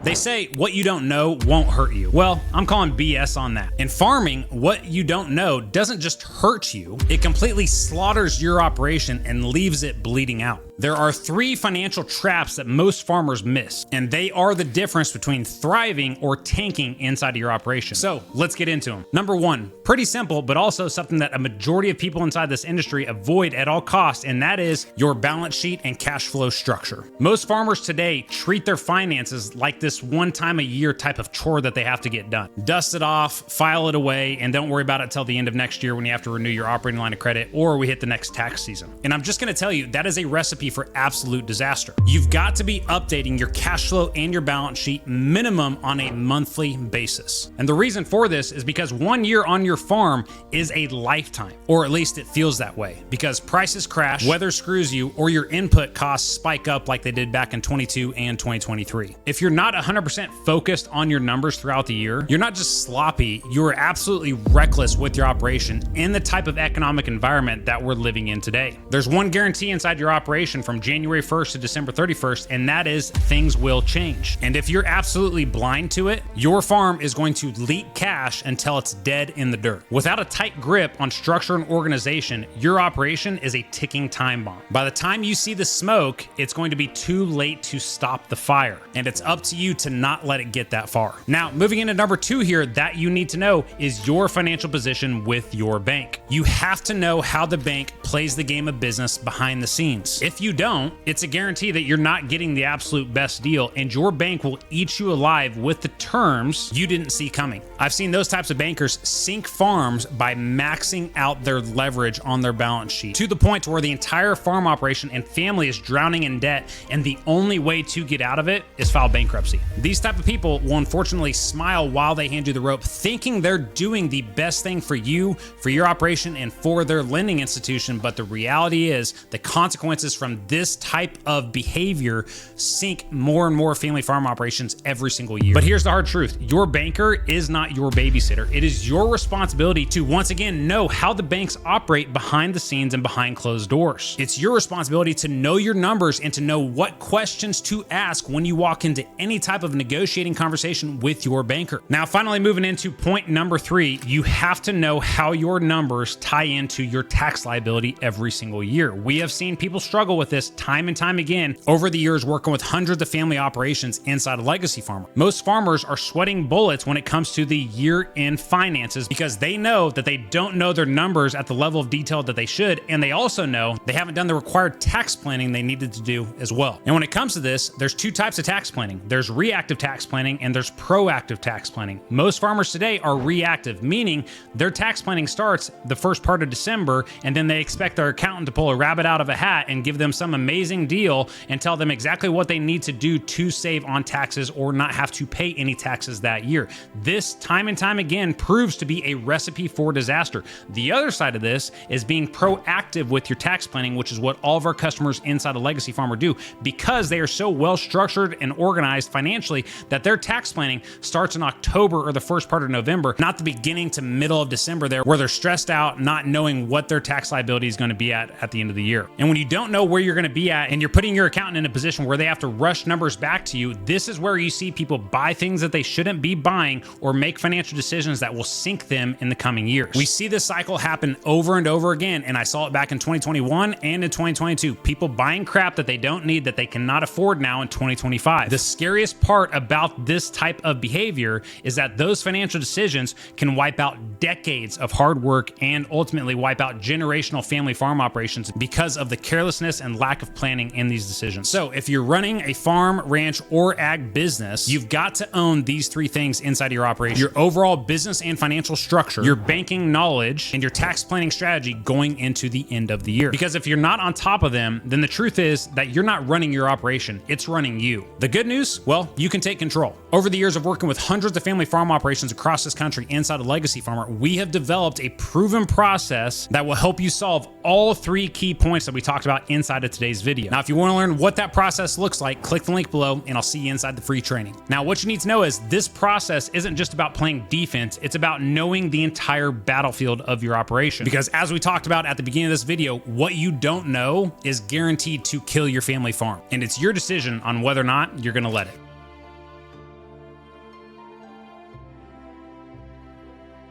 They say what you don't know won't hurt you. Well, I'm calling BS on that. In farming, what you don't know doesn't just hurt you, it completely slaughters your operation and leaves it bleeding out. There are 3 financial traps that most farmers miss, and they are the difference between thriving or tanking inside of your operation. So let's get into them. Number 1, pretty simple, but also something that a majority of people inside this industry avoid at all costs, and that is your balance sheet and cash flow structure. Most farmers today treat their finances like this one time a year type of chore that they have to get done. Dust it off, file it away, and don't worry about it till the end of next year when you have to renew your operating line of credit or we hit the next tax season. And I'm just gonna tell you, that is a recipe for absolute disaster. You've got to be updating your cash flow and your balance sheet minimum on a monthly basis. And the reason for this is because 1 year on your farm is a lifetime, or at least it feels that way, because prices crash, weather screws you, or your input costs spike up like they did back in 22 and 2023. If you're not 100% focused on your numbers throughout the year, you're not just sloppy, you're absolutely reckless with your operation in the type of economic environment that we're living in today. There's one guarantee inside your operation from January 1st to December 31st, and that is things will change. And if you're absolutely blind to it, your farm is going to leak cash until it's dead in the dirt. Without a tight grip on structure and organization, your operation is a ticking time bomb. By the time you see the smoke, it's going to be too late to stop the fire, and it's up to you to not let it get that far. Now, moving into number 2 here that you need to know is your financial position with your bank. You have to know how the bank plays the game of business behind the scenes. If you don't, it's a guarantee that you're not getting the absolute best deal, and your bank will eat you alive with the terms you didn't see coming. I've seen those types of bankers sink farms by maxing out their leverage on their balance sheet to the point where the entire farm operation and family is drowning in debt, and the only way to get out of it is file bankruptcy. These type of people will unfortunately smile while they hand you the rope, thinking they're doing the best thing for you, for your operation, and for their lending institution, but the reality is the consequences from this type of behavior sink more and more family farm operations every single year. But here's the hard truth. Your banker is not your babysitter. It is your responsibility to once again know how the banks operate behind the scenes and behind closed doors. It's your responsibility to know your numbers and to know what questions to ask when you walk into any type of negotiating conversation with your banker. Now, finally moving into point number 3, you have to know how your numbers tie into your tax liability every single year. We have seen people struggle with this time and time again over the years working with hundreds of family operations inside a legacy farmer. Most farmers are sweating bullets when it comes to the year-end finances because they know that they don't know their numbers at the level of detail that they should, and they also know they haven't done the required tax planning they needed to do as well. And when it comes to this, there's 2 types of tax planning. There's reactive tax planning and there's proactive tax planning. Most farmers today are reactive, meaning their tax planning starts the first part of December, and then they expect their accountant to pull a rabbit out of a hat and give them some amazing deal and tell them exactly what they need to do to save on taxes or not have to pay any taxes that year. This time and time again proves to be a recipe for disaster. The other side of this is being proactive with your tax planning, which is what all of our customers inside a legacy farmer do because they are so well structured and organized financially that their tax planning starts in October or the first part of November, not the beginning to middle of December there where they're stressed out not knowing what their tax liability is going to be at the end of the year. And when you don't know where you're going to be at and you're putting your accountant in a position where they have to rush numbers back to you, this is where you see people buy things that they shouldn't be buying or make financial decisions that will sink them in the coming years. We see this cycle happen over and over again, and I saw it back in 2021 and in 2022. People buying crap that they don't need, that they cannot afford now in 2025. The scariest part about this type of behavior is that those financial decisions can wipe out decades of hard work and ultimately wipe out generational family farm operations because of the carelessness and lack of planning in these decisions. So if you're running a farm, ranch, or ag business, you've got to own these 3 things inside of your operation: your overall business and financial structure, your banking knowledge, and your tax planning strategy going into the end of the year. Because if you're not on top of them, then the truth is that you're not running your operation, it's running you. The good news, well, you can take control. Over the years of working with hundreds of family farm operations across this country inside a legacy farmer, we have developed a proven process that will help you solve all 3 key points that we talked about inside of today's video. Now, if you want to learn what that process looks like, click the link below and I'll see you inside the free training. Now, what you need to know is this process isn't just about playing defense, it's about knowing the entire battlefield of your operation. Because as we talked about at the beginning of this video, what you don't know is guaranteed to kill your family farm. And it's your decision on whether or not you're going to let it.